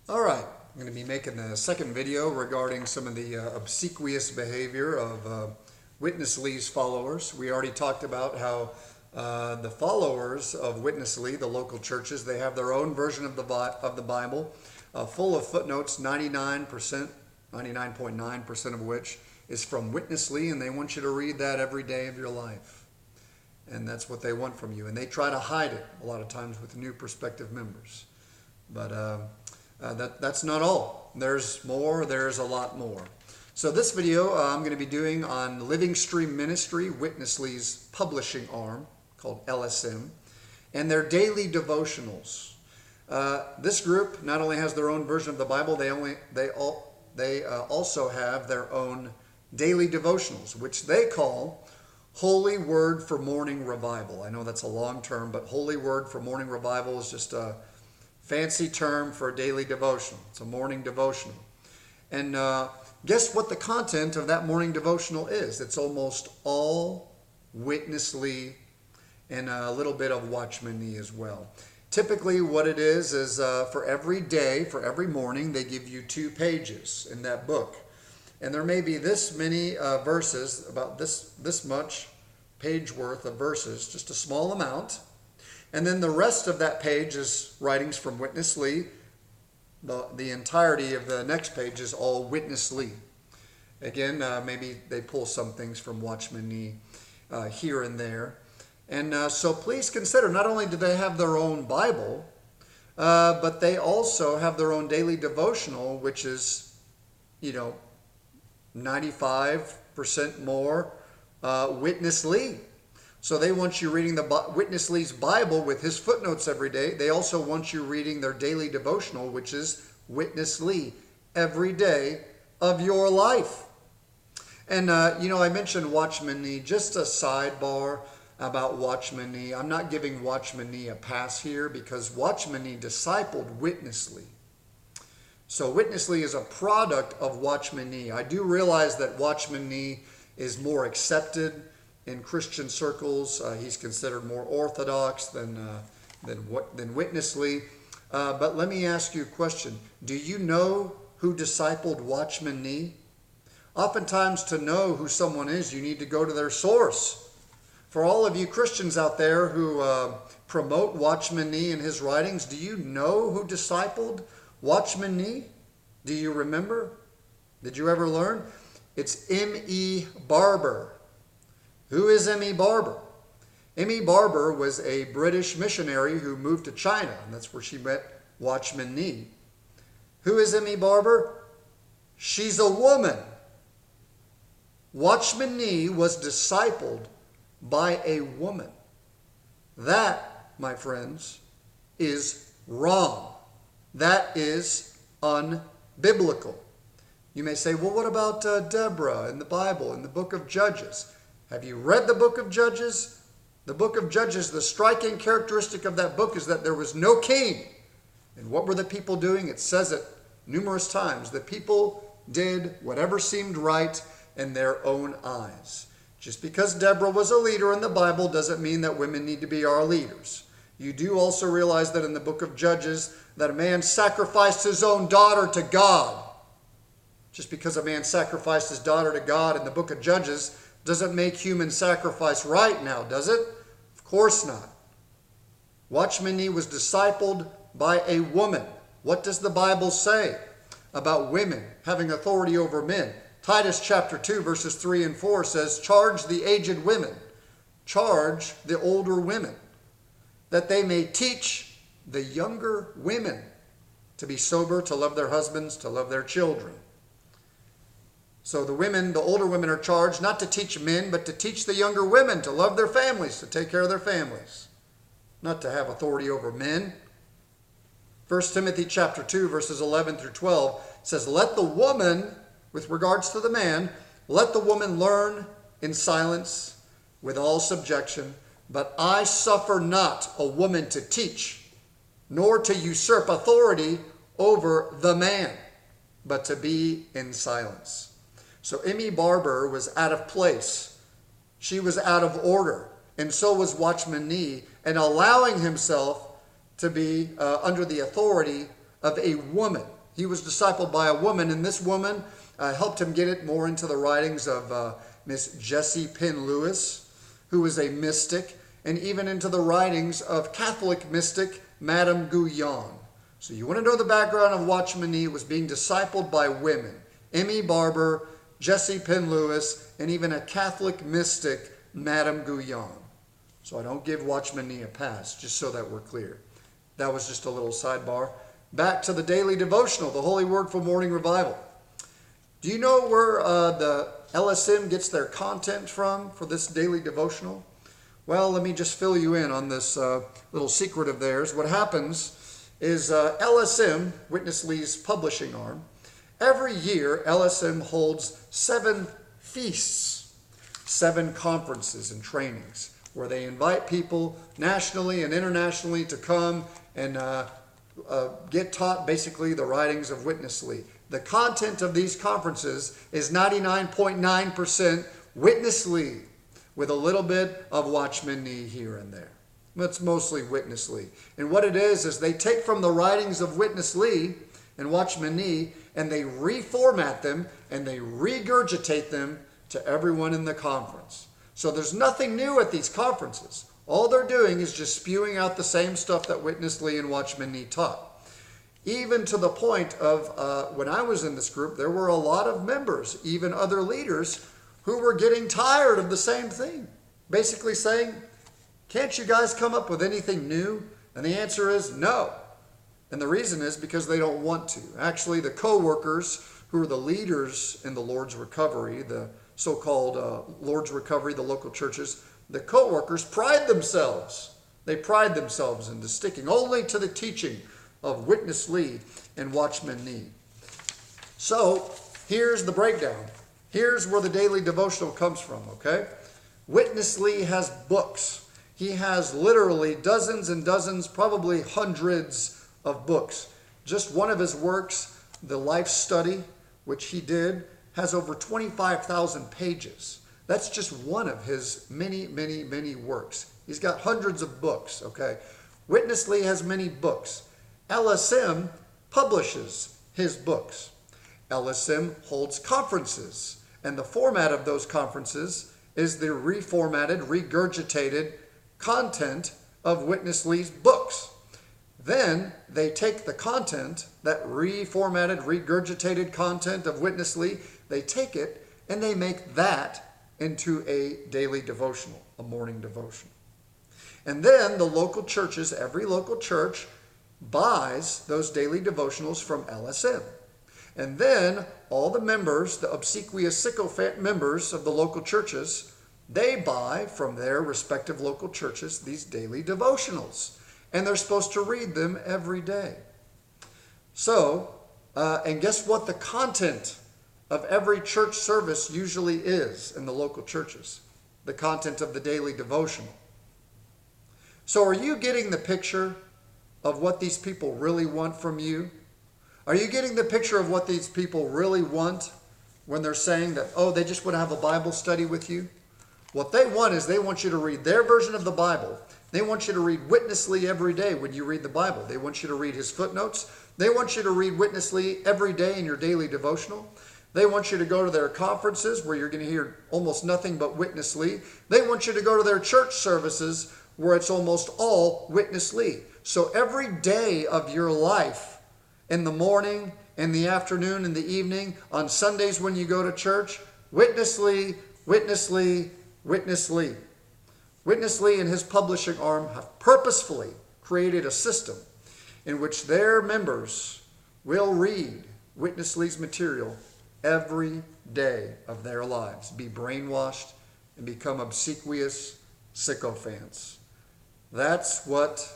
All right, I'm going to be making the second video regarding some of the obsequious behavior of Witness Lee's followers. We already talked about how the followers of Witness Lee, the local churches, they have their own version of the Bible, full of footnotes, 99.9% of which is from Witness Lee, and they want you to read that every day of your life. And that's what they want from you. And they try to hide it a lot of times with new prospective members. But that's not all. There's more. There's a lot more. So this video I'm going to be doing on Living Stream Ministry, Witness Lee's publishing arm called LSM, and their daily devotionals. This group not only has their own version of the Bible, they also have their own daily devotionals, which they call Holy Word for Morning Revival. I know that's a long term, but Holy Word for Morning Revival is just a fancy term for a daily devotional. It's a morning devotional. And guess what the content of that morning devotional is? It's almost all Witness Lee and a little bit of Watchman Nee as well. Typically what it is for every day, for every morning, they give you 2 pages in that book. And there may be this many verses, about this much page worth of verses, just a small amount. And then the rest of that page is writings from Witness Lee. The entirety of the next page is all Witness Lee. Again, maybe they pull some things from Watchman Nee here and there. And so please consider, not only do they have their own Bible, but they also have their own daily devotional, which is, 95% more Witness Lee. So they want you reading the Witness Lee's Bible with his footnotes every day. They also want you reading their daily devotional, which is Witness Lee, every day of your life. And, I mentioned Watchman Nee. Just a sidebar about Watchman Nee. I'm not giving Watchman Nee a pass here because Watchman Nee discipled Witness Lee. So Witness Lee is a product of Watchman Nee. I do realize that Watchman Nee is more accepted in Christian circles. He's considered more orthodox than Witness Lee. But let me ask you a question. Do you know who discipled Watchman Nee? Oftentimes, to know who someone is, you need to go to their source. For all of you Christians out there who promote Watchman Nee and his writings, do you know who discipled Watchman Nee? Do you remember? Did you ever learn? It's M.E. Barber. Who is M.E. Barber? M.E. Barber was a British missionary who moved to China, and that's where she met Watchman Nee. Who is M.E. Barber? She's a woman. Watchman Nee was discipled by a woman. That, my friends, is wrong. That is unbiblical. You may say, well, what about Deborah in the Bible, in the book of Judges? Have you read the book of Judges? The book of Judges, the striking characteristic of that book is that there was no king. And what were the people doing? It says it numerous times. The people did whatever seemed right in their own eyes. Just because Deborah was a leader in the Bible doesn't mean that women need to be our leaders. You do also realize that in the book of Judges that a man sacrificed his own daughter to God. Just because a man sacrificed his daughter to God in the book of Judges doesn't make human sacrifice right now, does it? Of course not. Watchman Nee was discipled by a woman. What does the Bible say about women having authority over men? Titus chapter 2 verses 3 and 4 says, charge the aged women, charge the older women, that they may teach the younger women to be sober, to love their husbands, to love their children. So the older women are charged not to teach men, but to teach the younger women to love their families, to take care of their families, not to have authority over men. 1 Timothy chapter 2 verses 11 through 12 says, let the woman, with regards to the man, let the woman learn in silence with all subjection. But I suffer not a woman to teach, nor to usurp authority over the man, but to be in silence. So M.E. Barber was out of place. She was out of order. And so was Watchman Nee, and allowing himself to be under the authority of a woman. He was discipled by a woman, and this woman helped him get it more into the writings of Miss Jessie Penn Lewis, who was a mystic, and even into the writings of Catholic mystic Madame Guyon. So you want to know the background of Watchman Nee. It was being discipled by women. Emmy Barber, Jessie Penn Lewis, and even a Catholic mystic, Madame Guyon. So I don't give Watchman Nee a pass, just so that we're clear. That was just a little sidebar. Back to the daily devotional, the Holy Word for Morning Revival. Do you know where the LSM gets their content from for this daily devotional? Well, let me just fill you in on this little secret of theirs. What happens is LSM, Witness Lee's publishing arm, every year LSM holds 7 feasts, 7 conferences and trainings, where they invite people nationally and internationally to come and get taught basically the writings of Witness Lee. The content of these conferences is 99.9% Witness Lee, with a little bit of Watchman Nee here and there. It's mostly Witness Lee. And what it is they take from the writings of Witness Lee and Watchman Nee, and they reformat them and they regurgitate them to everyone in the conference. So there's nothing new at these conferences. All they're doing is just spewing out the same stuff that Witness Lee and Watchman Nee taught. Even to the point of when I was in this group, there were a lot of members, even other leaders, who were getting tired of the same thing. Basically saying, can't you guys come up with anything new? And the answer is no. And the reason is because they don't want to. Actually, the co-workers who are the leaders in the Lord's Recovery, the so-called Lord's Recovery, the local churches, the co-workers pride themselves. They pride themselves into sticking only to the teaching of Witness Lee and Watchman Nee. So here's the breakdown. Here's where the daily devotional comes from, okay? Witness Lee has books. He has literally dozens and dozens, probably hundreds of books. Just one of his works, the Life Study, which he did, has over 25,000 pages. That's just one of his many, many, many works. He's got hundreds of books, okay? Witness Lee has many books. LSM publishes his books. LSM holds conferences, and the format of those conferences is the reformatted, regurgitated content of Witness Lee's books. Then they take the content, that reformatted, regurgitated content of Witness Lee, they take it and they make that into a daily devotional, a morning devotional. And then the local churches, every local church buys those daily devotionals from LSM. And then all the members, the obsequious sycophant members of the local churches, they buy from their respective local churches these daily devotionals. And they're supposed to read them every day. So, and guess what the content of every church service usually is in the local churches? The content of the daily devotional. So are you getting the picture of what these people really want from you? Are you getting the picture of what these people really want when they're saying that, oh, they just want to have a Bible study with you? What they want is they want you to read their version of the Bible. They want you to read Witness Lee every day when you read the Bible. They want you to read his footnotes. They want you to read Witness Lee every day in your daily devotional. They want you to go to their conferences where you're going to hear almost nothing but Witness Lee. They want you to go to their church services where it's almost all Witness Lee. So every day of your life, in the morning, in the afternoon, in the evening, on Sundays when you go to church, Witness Lee, Witness Lee, Witness Lee. Witness Lee and his publishing arm have purposefully created a system in which their members will read Witness Lee's material every day of their lives, be brainwashed, and become obsequious sycophants. That's what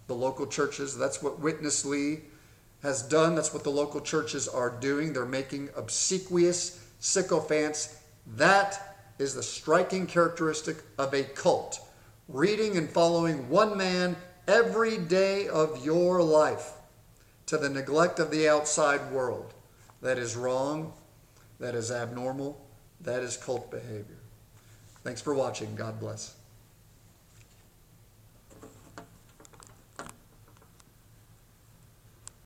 the local churches, that's what Witness Lee has done. That's what the local churches are doing. They're making obsequious sycophants. That is the striking characteristic of a cult. Reading and following one man every day of your life to the neglect of the outside world. That is wrong. That is abnormal. That is cult behavior. Thanks for watching. God bless.